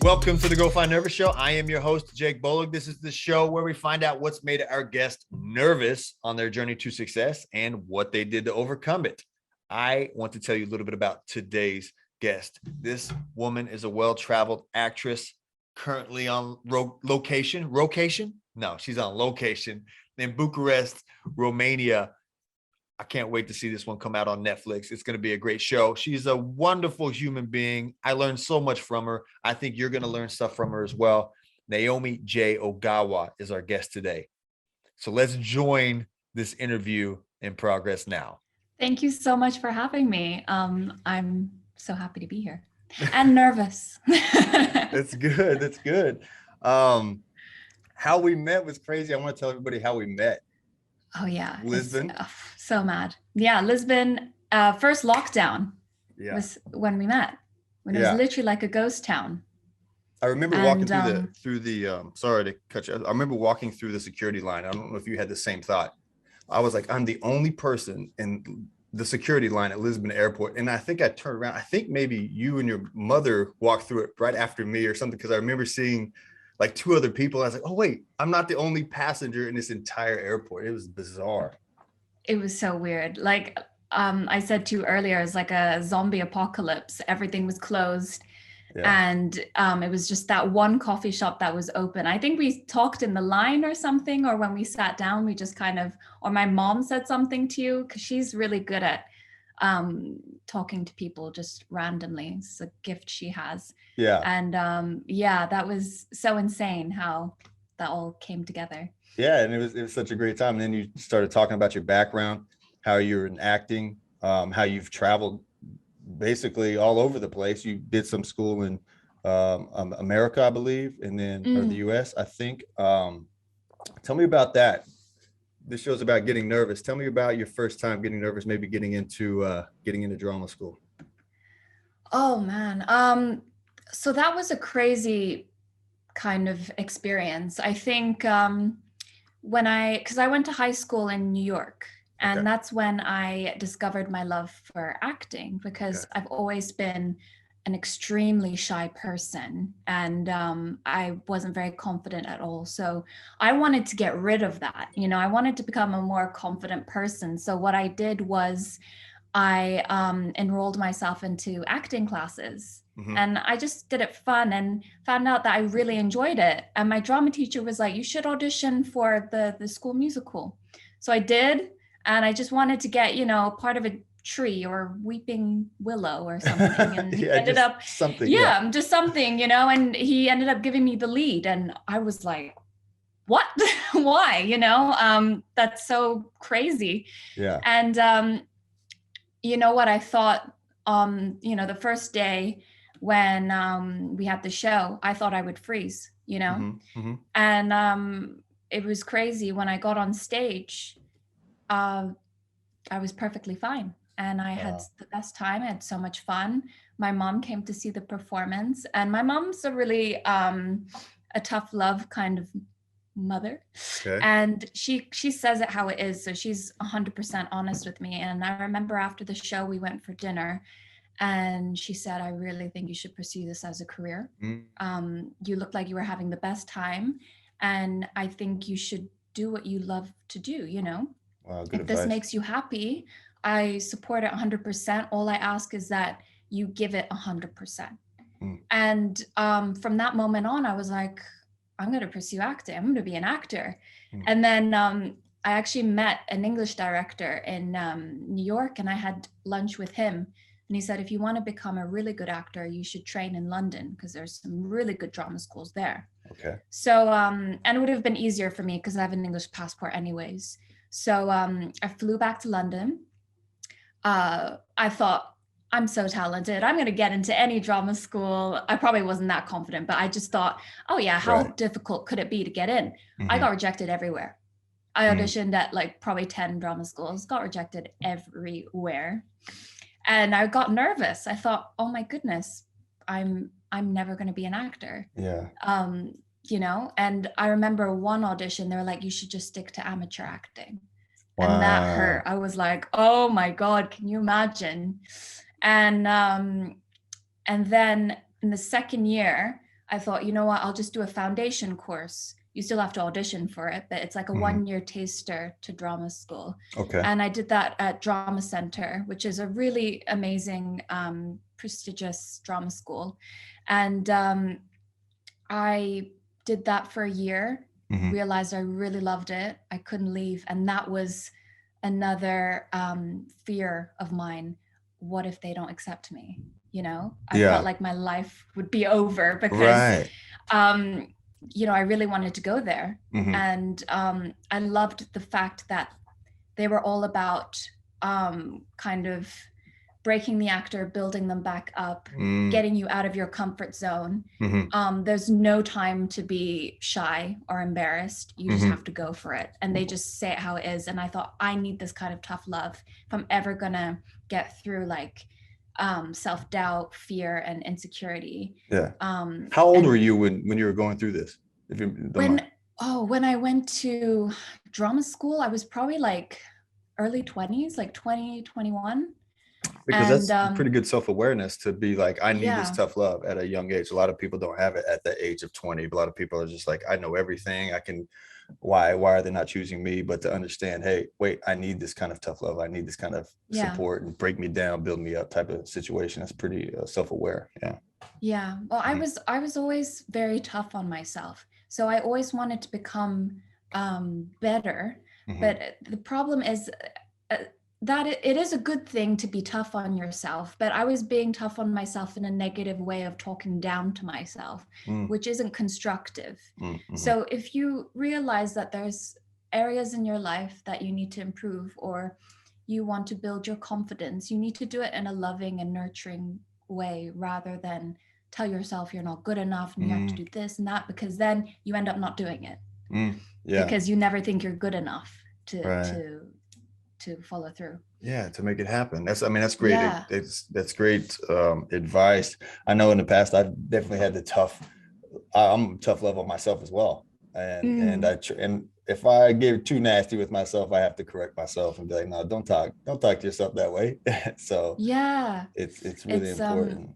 Welcome to the Go Find Nervous Show. I am your host, Jake Bolig. This is the show where we find out what's made our guests nervous on their journey to success and what they did to overcome it. I want to tell you a little bit about today's guest. This woman is a well-traveled actress currently on location. No, she's on location in Bucharest, Romania. I can't wait to see this one come out on Netflix. It's going to be a great show. She's a wonderful human being. I learned so much from her. I think you're going to learn stuff from her as well. Naomi J. Ogawa is our guest today. So let's join this interview in progress now. Thank you so much for having me. I'm so happy to be here and nervous. That's good. That's good. How we met was crazy. I want to tell everybody how we met. Oh yeah. Lisbon. So mad. Yeah. Lisbon, first lockdown was when we met, when it was literally like a ghost town. I remember walking through the sorry to cut you. I remember walking through the security line. I don't know if you had the same thought. I was like, I'm the only person in the security line at Lisbon Airport. And I think I turned around. I think maybe you and your mother walked through it right after me or something. Cause I remember seeing like two other people. I was like, oh wait, I'm not the only passenger in this entire airport. It was bizarre. It was so weird. Like I said to you earlier, it's like a zombie apocalypse. Everything was closed. And it was just that one coffee shop that was open. I think we talked in the line or something, or when we sat down, we just kind of, or my mom said something to you, because she's really good at talking to people just randomly. It's a gift she has. Yeah. And that was so insane how that all came together. Yeah, and it was such a great time. And then you started talking about your background, how you're in acting, how you've traveled basically all over the place. You did some school in America, I believe, and then or the US, I think. Tell me about that. This show's about getting nervous. Tell me about your first time getting nervous, maybe getting into drama school. Oh man. So that was a crazy kind of experience. I think because I went to high school in New York, and that's when I discovered my love for acting, because I've always been an extremely shy person, and I wasn't very confident at all. So I wanted to get rid of that. You know, I wanted to become a more confident person. So what I did was I enrolled myself into acting classes. And I just did it fun and found out that I really enjoyed it. And my drama teacher was like, you should audition for the school musical. So I did. And I just wanted to get, part of a tree or weeping willow or something. And he ended up something. Just something, and he ended up giving me the lead. And I was like, what? Why? That's so crazy. Yeah. And you know what I thought, the first day when we had the show, I thought I would freeze, and it was crazy. When I got on stage, I was perfectly fine. And I had the best time. I had so much fun. My mom came to see the performance, and my mom's a really a tough love kind of mother. And she says it how it is. So she's 100% honest with me. And I remember after the show, we went for dinner, and she said, I really think you should pursue this as a career. You look like you were having the best time, and I think you should do what you love to do, Wow, good if advice. This makes you happy, I support it 100%. All I ask is that you give it 100%. And from that moment on, I was like, I'm going to pursue acting. I'm going to be an actor. And then I actually met an English director in New York, and I had lunch with him. And he said, if you want to become a really good actor, you should train in London, because there's some really good drama schools there. So, and it would have been easier for me because I have an English passport anyways. So I flew back to London. I thought, I'm so talented. I'm going to get into any drama school. I probably wasn't that confident, but I just thought, oh yeah, how difficult could it be to get in? I got rejected everywhere. I auditioned at like probably 10 drama schools, got rejected everywhere. And I got nervous. I thought, oh my goodness, I'm never going to be an actor. Yeah. And I remember one audition, they were like, you should just stick to amateur acting. Wow. And that hurt. I was like, oh my God, can you imagine? And then in the second year, I thought, you know what, I'll just do a foundation course. You still have to audition for it, but it's like a 1-year taster to drama school. Okay. And I did that at Drama Center, which is a really amazing, prestigious drama school. And I did that for a year, realized I really loved it. I couldn't leave. And that was another fear of mine. What if they don't accept me? You know, I felt like my life would be over because, you know, I really wanted to go there. And I loved the fact that they were all about kind of breaking the actor, building them back up, getting you out of your comfort zone. There's no time to be shy or embarrassed. You just have to go for it. And they just say it how it is. And I thought, I need this kind of tough love if I'm ever gonna get through like self-doubt, fear, and insecurity. How old were you when you were going through this? If you don't mind. When I went to drama school, I was probably like early 20s, like 20, 21. Because that's pretty good self-awareness to be like, I need this Yeah. tough love at a young age. A lot of people don't have it at the age of 20. A lot of people are just like, I know everything. I can, why are they not choosing me? But to understand, hey, wait, I need this kind of tough love. I need this kind of support and break me down, build me up type of situation. That's pretty self-aware. Yeah. Well, I was always very tough on myself. So I always wanted to become better. But the problem is that it is a good thing to be tough on yourself, but I was being tough on myself in a negative way of talking down to myself, which isn't constructive. So if you realize that there's areas in your life that you need to improve, or you want to build your confidence, you need to do it in a loving and nurturing way rather than tell yourself you're not good enough and you have to do this and that, because then you end up not doing it. Because you never think you're good enough to follow through. To make it happen. That's great. That's great advice. I know in the past I've definitely had I'm tough love on myself as well. And if I get too nasty with myself, I have to correct myself and be like, no, don't talk to yourself that way. So it's really important.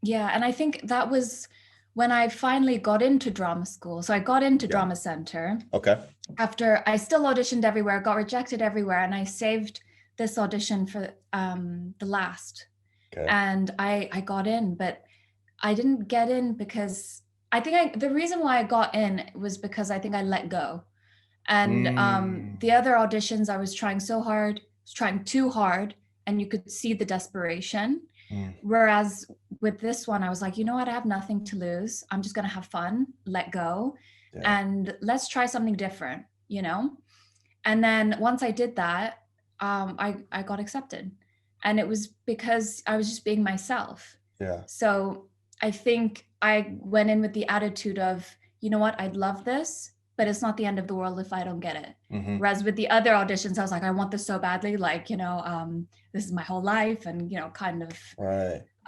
And I think that was when I finally got into drama school. So I got into Drama Center. Okay. After I still auditioned everywhere, got rejected everywhere, and I saved this audition for the last. Okay. And I got in, but I didn't get in because the reason why I got in was because I think I let go. And the other auditions, I was trying so hard, trying too hard, and you could see the desperation. Whereas with this one, I was like, you know what? I have nothing to lose. I'm just going to have fun, let go, and let's try something different, you know? And then once I did that, I got accepted. And it was because I was just being myself. So I think I went in with the attitude of, you know what? I'd love this, but it's not the end of the world if I don't get it. Whereas with the other auditions, I was like, I want this so badly, like, you know, this is my whole life, and, you know, kind of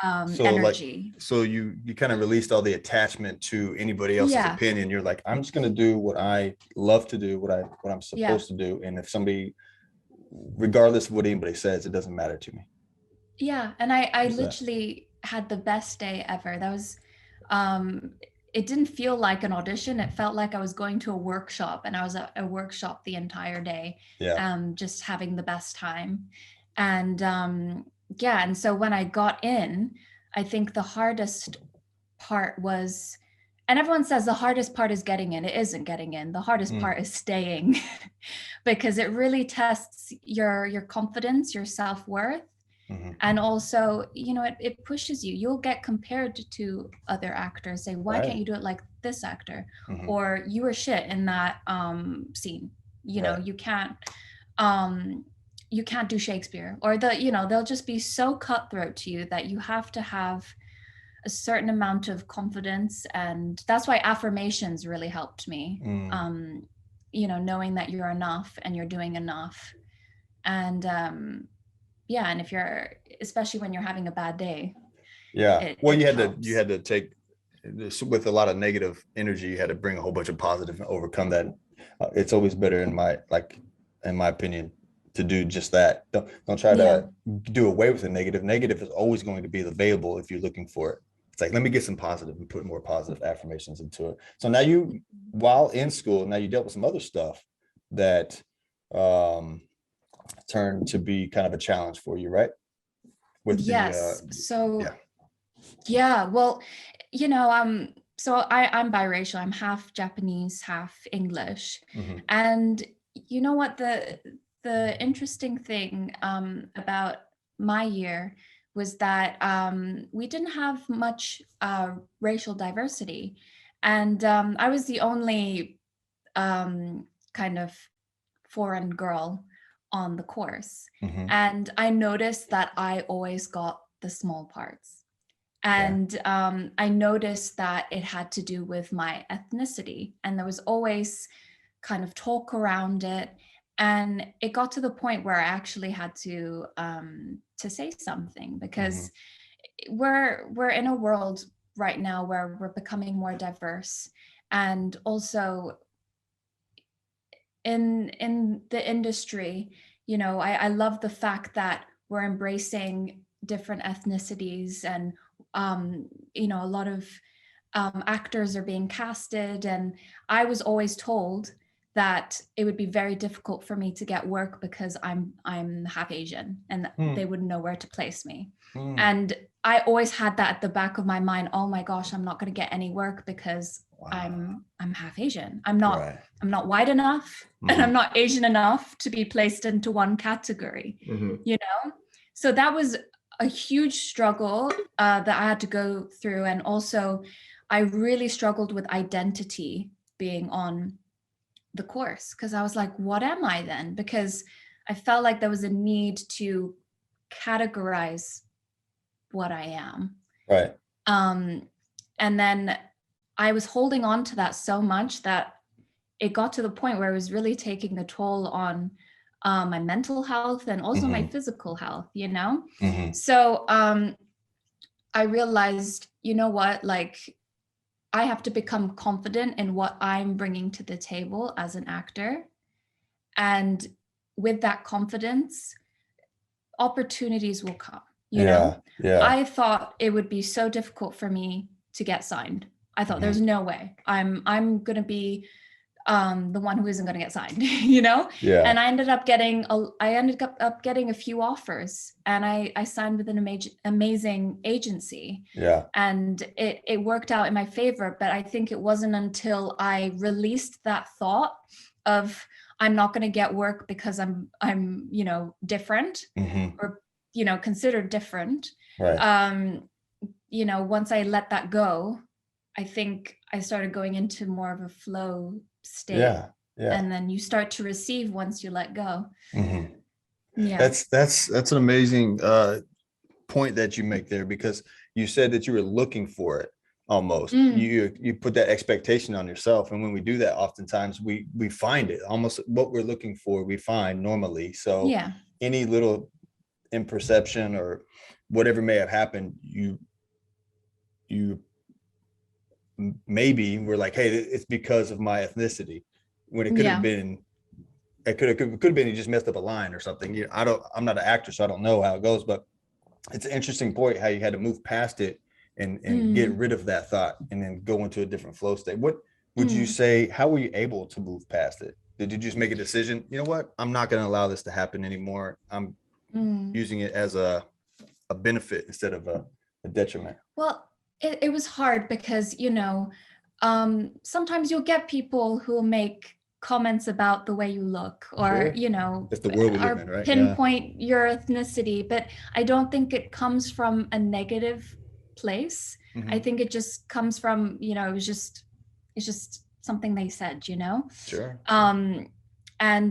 energy. So you kind of released all the attachment to anybody else's opinion. You're like, I'm just going to do what I love to do, what I'm supposed to do. And if somebody, regardless of what anybody says, it doesn't matter to me. Yeah. And I literally had the best day ever. That was, it didn't feel like an audition. It felt like I was going to a workshop, and I was at a workshop the entire day, just having the best time. And and so when I got in, I think the hardest part was, and everyone says the hardest part is getting in. It isn't getting in. The hardest part is staying, because it really tests your confidence, your self-worth. And also, you know, it pushes you. You'll get compared to other actors, say, why can't you do it like this actor? Or you were shit in that scene. You know, you can't do Shakespeare. Or they'll just be so cutthroat to you that you have to have a certain amount of confidence. And that's why affirmations really helped me. You know, knowing that you're enough and you're doing enough. And and if you're, especially when you're having a bad day. You had to take this with a lot of negative energy. You had to bring a whole bunch of positive and overcome that. It's always better in my opinion to do just that. Don't try to do away with the negative. Negative is always going to be available if you're looking for it. it's like, let me get some positive and put more positive affirmations into it. So now while in school, now you dealt with some other stuff that turned to be kind of a challenge for you, right? With Yes. So yeah. yeah, well, so I'm biracial. I'm half Japanese, half English. Mm-hmm. And you know what, the interesting thing about my year was that we didn't have much racial diversity. And I was the only kind of foreign girl on the course. Mm-hmm. And I noticed that I always got the small parts. Yeah. And I noticed that it had to do with my ethnicity. And there was always kind of talk around it. And it got to the point where I actually had to say something, because we're in a world right now where we're becoming more diverse. And also in the industry, I love the fact that we're embracing different ethnicities, and a lot of actors are being casted. And I was always told that it would be very difficult for me to get work because I'm half Asian, and they wouldn't know where to place me. And I always had that at the back of my mind. Oh my gosh, I'm not going to get any work because I'm half Asian. I'm not white enough, and I'm not Asian enough to be placed into one category. So that was a huge struggle that I had to go through. And also I really struggled with identity being on the course, because I was like, what am I then? Because I felt like there was a need to categorize what I am. Right. And then I was holding on to that so much that it got to the point where it was really taking a toll on my mental health and also my physical health, So I realized, you know what, like, I have to become confident in what I'm bringing to the table as an actor. And with that confidence, opportunities will come, Yeah. I thought it would be so difficult for me to get signed. I thought there's no way I'm going to be the one who isn't going to get signed, Yeah. And I ended up getting a few offers, and I signed with an amazing agency. Yeah. And it worked out in my favor. But I think it wasn't until I released that thought of, I'm not going to get work because I'm different, or considered different. Right. Once I let that go, I think I started going into more of a flow state. Yeah. And then you start to receive once you let go. Yeah. That's an amazing point that you make there, because you said that you were looking for it almost. You put that expectation on yourself, and when we do that, oftentimes we find it. Almost what we're looking for, we find normally. So yeah, any little imperception or whatever may have happened, you maybe we're like, hey, it's because of my ethnicity, when it could have been, it could have been you just messed up a line or something. I'm not an actor, so I don't know how it goes, but it's an interesting point how you had to move past it and get rid of that thought and then go into a different flow state. What would you say, how were you able to move past it? Did you just make a decision, you know what, I'm not going to allow this to happen anymore, I'm using it as a benefit instead of a detriment? Well, it was hard because, sometimes you'll get people who make comments about the way you look, or, It's the world we live in, right? Pinpoint your ethnicity. But I don't think it comes from a negative place. I think it just comes from, it's just something they said, Sure. And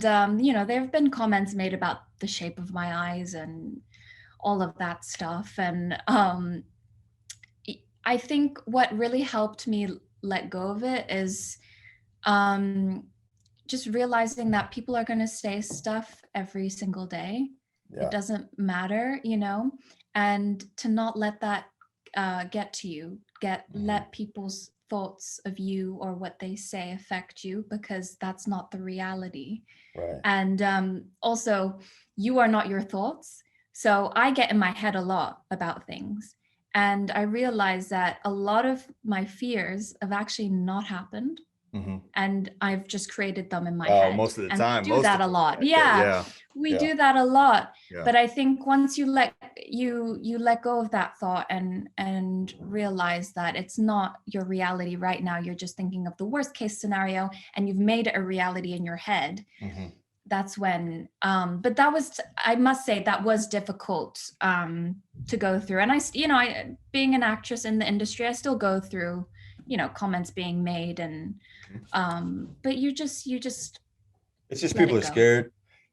there have been comments made about the shape of my eyes and all of that stuff. And I think what really helped me let go of it is just realizing that people are going to say stuff every single day. It doesn't matter, and to not let that get to you, let people's thoughts of you or what they say affect you, because that's not the reality. Right. And also, you are not your thoughts. So I get in my head a lot about things. And I realized that a lot of my fears have actually not happened. And I've just created them in my head. Most of the and time, we do that a lot. We Yeah. do that a lot. Yeah. But I think once you let go of that thought and realize that it's not your reality right now, you're just thinking of the worst case scenario and you've made it a reality in your head. That's when but that was, I must say, that was difficult to go through. And I being an actress in the industry, I still go through comments being made, and but you just it's just people are scared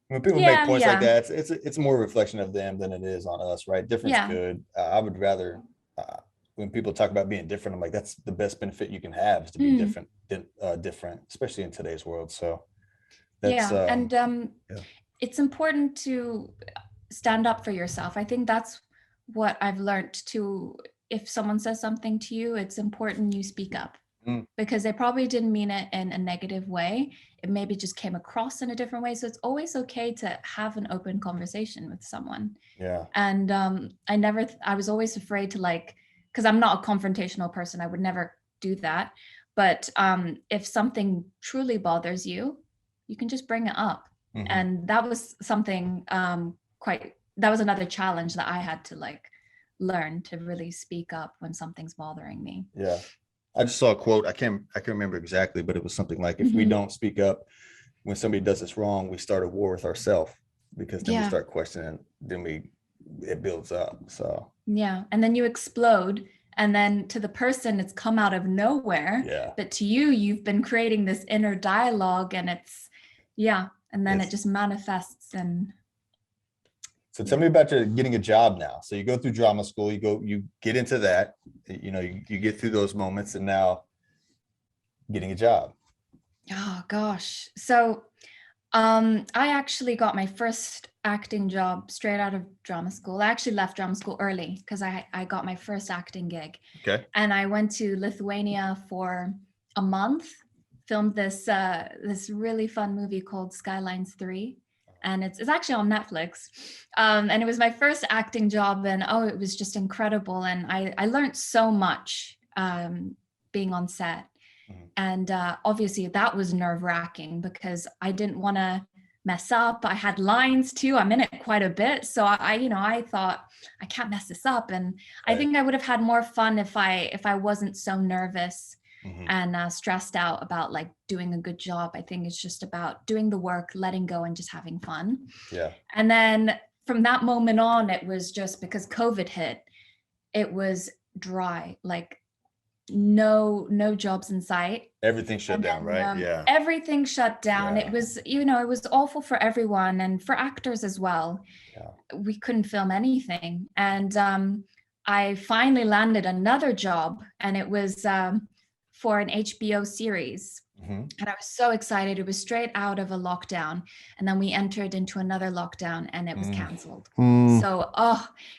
when people make points like that. It's more a reflection of them than it is on us, right? Different's good. I would rather when people talk about being different, I'm like, that's the best benefit you can have, is to be different, especially in today's world. So that's it's important to stand up for yourself. I think that's what I've learned too. If someone says something to you, it's important you speak up, because they probably didn't mean it in a negative way. It maybe just came across in a different way. So it's always okay to have an open conversation with someone. Yeah. And I was always afraid to, because I'm not a confrontational person, I would never do that. But if something truly bothers you, you can just bring it up. And that was something that was another challenge that I had to learn to really speak up when something's bothering me. Yeah. I just saw a quote. I can't remember exactly, but it was something like, if we don't speak up when somebody does us wrong, we start a war with ourselves, because then we start questioning, then it builds up. So yeah. And then you explode. And then to the person, it's come out of nowhere. Yeah. But to you, you've been creating this inner dialogue, and and then it just manifests. And so tell me about your getting a job now. So you go through drama school, you get into that, you get through those moments, and now getting a job. Oh gosh. So I actually got my first acting job straight out of drama school. I actually left drama school early because I got my first acting gig. Okay. And I went to Lithuania for a month, filmed this really fun movie called Skylines 3. And it's actually on Netflix. And it was my first acting job, and it was just incredible. And I learned so much being on set. And obviously that was nerve-wracking because I didn't want to mess up. I had lines too. I'm in it quite a bit. So I thought, I can't mess this up. And I think I would have had more fun if I wasn't so nervous and stressed out about doing a good job. I think it's just about doing the work, letting go, and just having fun. Yeah. And then from that moment on, it was just, because COVID hit, it was dry, no jobs in sight. Everything shut down, right? Yeah. Everything shut down. Yeah. It was, it was awful for everyone, and for actors as well. Yeah. We couldn't film anything. And I finally landed another job, and it was for an HBO series. And I was so excited. It was straight out of a lockdown. And then we entered into another lockdown, and it was canceled. So,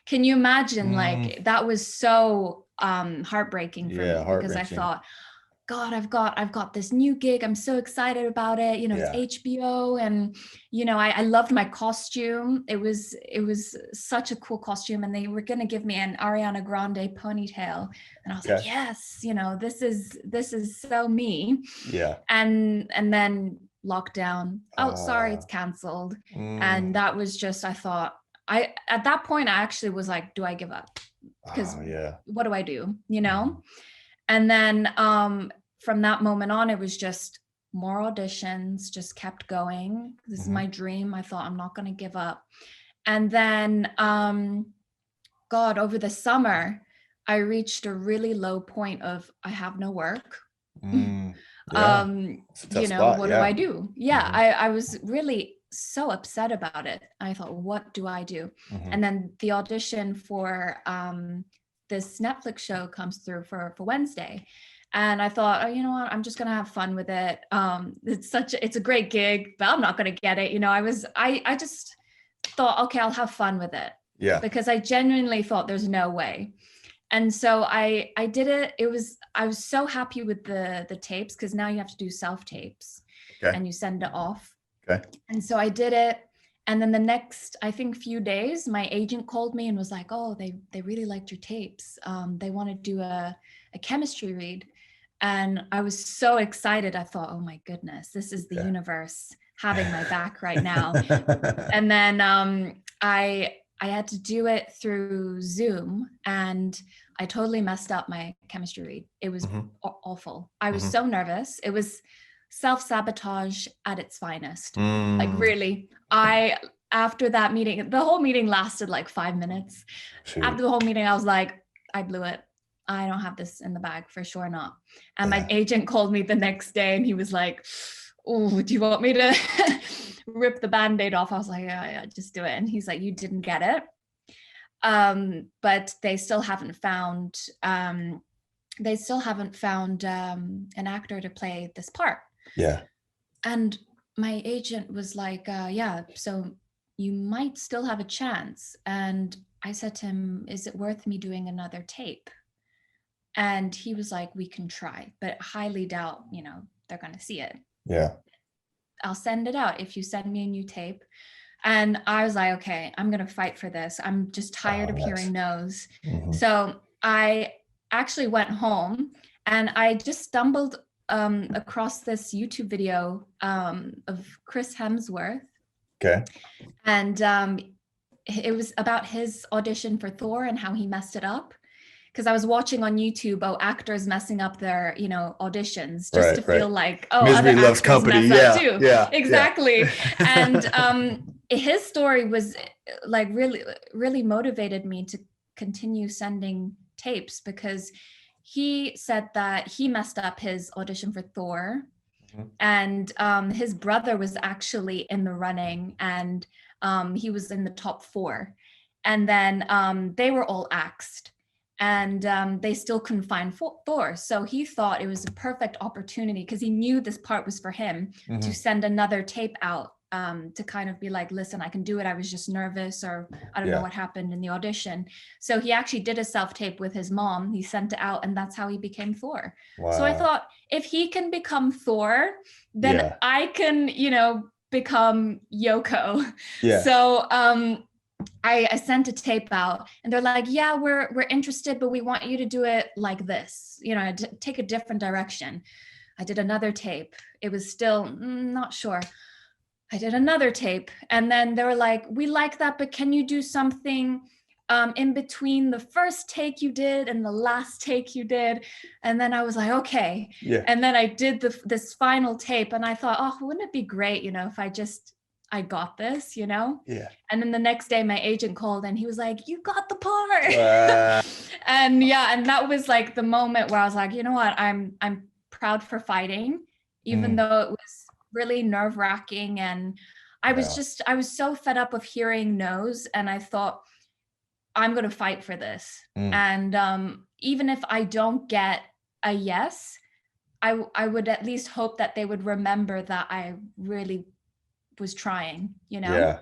can you imagine? That was so heartbreaking for me, because I thought, God, I've got this new gig. I'm so excited about it. It's HBO, and I loved my costume. It was such a cool costume, and they were gonna give me an Ariana Grande ponytail, and I was like, yes, this is so me. Yeah. And then lockdown. Oh, sorry, it's canceled. And that was just, I thought, at that point I actually was like, do I give up? Because what do I do? And then from that moment on, it was just more auditions, just kept going. This is my dream. I thought, I'm not going to give up. And then, God, over the summer, I reached a really low point of, I have no work. What do I do? I was really so upset about it. I thought, what do I do? And then the audition for this Netflix show comes through for Wednesday. And I thought, you know what, I'm just going to have fun with it. It's a great gig, but I'm not going to get it. I just thought, okay, I'll have fun with it. Yeah. Because I genuinely thought there's no way. And so I did it. I was so happy with the tapes, because now you have to do self tapes and you send it off. Okay. And so I did it. And then the next, I think, few days, my agent called me and was like, oh, they really liked your tapes. They want to do a chemistry read. And I was so excited. I thought, oh my goodness, this is the universe having my back right now. And then I had to do it through Zoom, and I totally messed up my chemistry read. It was awful. I was so nervous. It was self-sabotage at its finest. Like really, after that meeting, the whole meeting lasted like 5 minutes. Shoot. After the whole meeting, I was like, I blew it. I don't have this in the bag, for sure not. And my agent called me the next day and he was like, oh, do you want me to rip the Band-Aid off? I was like, yeah, just do it. And he's like, you didn't get it. But they still haven't found an actor to play this part. Yeah. And my agent was like, yeah, so you might still have a chance. And I said to him, is it worth me doing another tape? And he was like, we can try, but highly doubt, they're going to see it. Yeah. I'll send it out if you send me a new tape. And I was like, okay, I'm going to fight for this. I'm just tired of hearing no's. So I actually went home and I just stumbled across this YouTube video of Chris Hemsworth. Okay. And it was about his audition for Thor and how he messed it up. Because I was watching on YouTube, actors messing up their, auditions just to feel like, misery other loves actors company. Mess up too. Yeah, exactly. Yeah. And his story was like really, really motivated me to continue sending tapes, because he said that he messed up his audition for Thor, and his brother was actually in the running, and he was in the top 4, and then they were all axed. And they still couldn't find Thor. So he thought it was a perfect opportunity, because he knew this part was for him, to send another tape out to kind of be like, listen, I can do it. I was just nervous, or I don't know what happened in the audition. So he actually did a self-tape with his mom. He sent it out, and that's how he became Thor. Wow. So I thought, if he can become Thor, then I can, become Yoko. Yeah. So I sent a tape out, and they're like, yeah, we're interested, but we want you to do it like this, take a different direction. I did another tape. It was still not sure. I did another tape, and then they were like, we like that, but can you do something in between the first take you did and the last take you did? And then I was like, okay. Yeah. And then I did this final tape, and I thought, oh, wouldn't it be great, if I got this, Yeah. And then the next day my agent called and he was like, you got the part. And that was like the moment where I was like, you know what, I'm proud for fighting, even though it was really nerve-wracking. And I was so fed up of hearing no's, and I thought, I'm going to fight for this. And even if I don't get a yes, I would at least hope that they would remember that I really was trying, Yeah.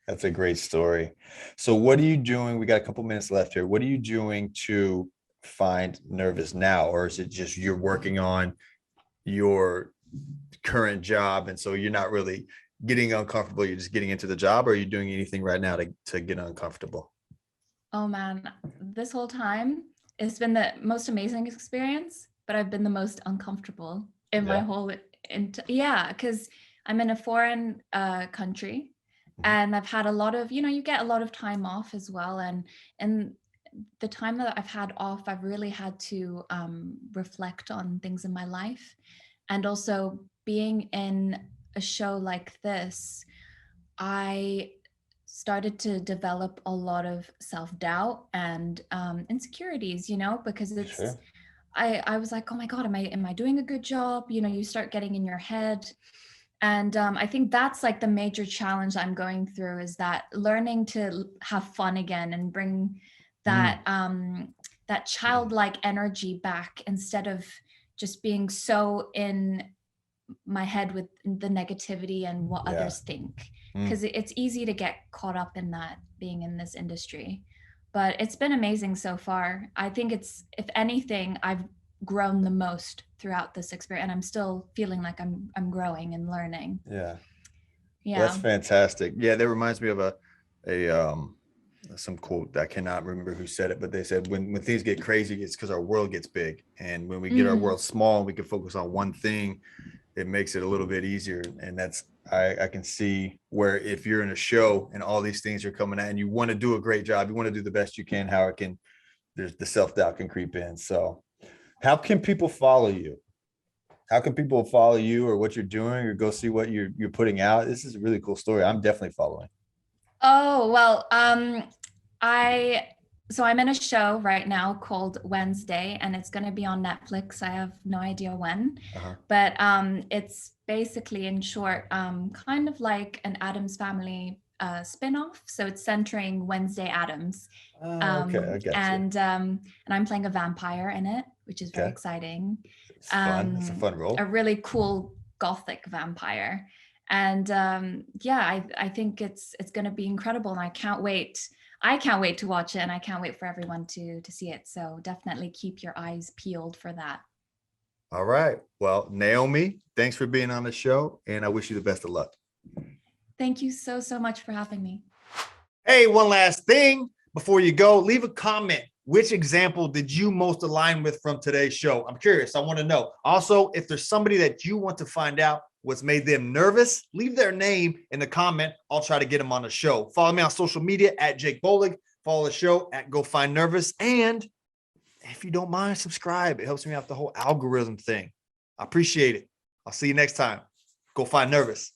That's a great story. So what are you doing? We got a couple minutes left here. What are you doing to find nervous now? Or is it just you're working on your current job, and so you're not really getting uncomfortable, you're just getting into the job? Or are you doing anything right now to get uncomfortable? Oh man, this whole time it's been the most amazing experience, but I've been the most uncomfortable in my whole because I'm in a foreign country, and I've had a lot of, you get a lot of time off as well. And the time that I've had off, I've really had to reflect on things in my life. And also being in a show like this, I started to develop a lot of self-doubt and insecurities, because it's, sure. I was like, oh my God, am I doing a good job? You start getting in your head. And I think that's like the major challenge I'm going through, is that learning to have fun again and bring that that childlike energy back, instead of just being so in my head with the negativity and what others think. Because it's easy to get caught up in that, being in this industry. But it's been amazing so far. I think it's, if anything, I've grown the most throughout this experience, and I'm still feeling like I'm growing and learning. That's Yeah. fantastic. Yeah, that reminds me of a some quote. I cannot remember who said it, but they said when things get crazy, it's because our world gets big. And when we get our Mm, world small, we can focus on one thing. It makes it a little bit easier. And that's I can see where if you're in a show and all these things are coming at and you want to do a great job, you want to do the best you can, how it can there's the self-doubt can creep in. So how can people follow you? How can people follow you or what you're doing or go see what you're putting out? This is a really cool story. I'm definitely following. oh, well, I so I'm in a show right now called Wednesday, and it's going to be on Netflix. I have no idea when, Uh-huh. but it's basically, in short, kind of like an Addams Family spin-off. So it's centering Wednesday Addams, Oh, okay. I got you. and I'm playing a vampire in it, which is very Okay. exciting. It's fun. It's a fun A role. really cool gothic vampire, and yeah, I think it's going to be incredible, and I can't wait to watch it, and I can't wait for everyone to see it. So definitely keep your eyes peeled for that. All right. Well, Naomi, thanks for being on the show, and I wish you the best of luck. Thank you so much for having me. Hey, one last thing before you go, leave a comment. Which example did you most align with from today's show? I'm curious. I want to know. Also, if there's somebody that you want to find out what's made them nervous, leave their name in the comment. I'll try to get them on the show. Follow me on social media at Jake Bolig. Follow the show at Go Find Nervous. And if you don't mind, subscribe. It helps me out the whole algorithm thing. I appreciate it. I'll see you next time. Go Find Nervous.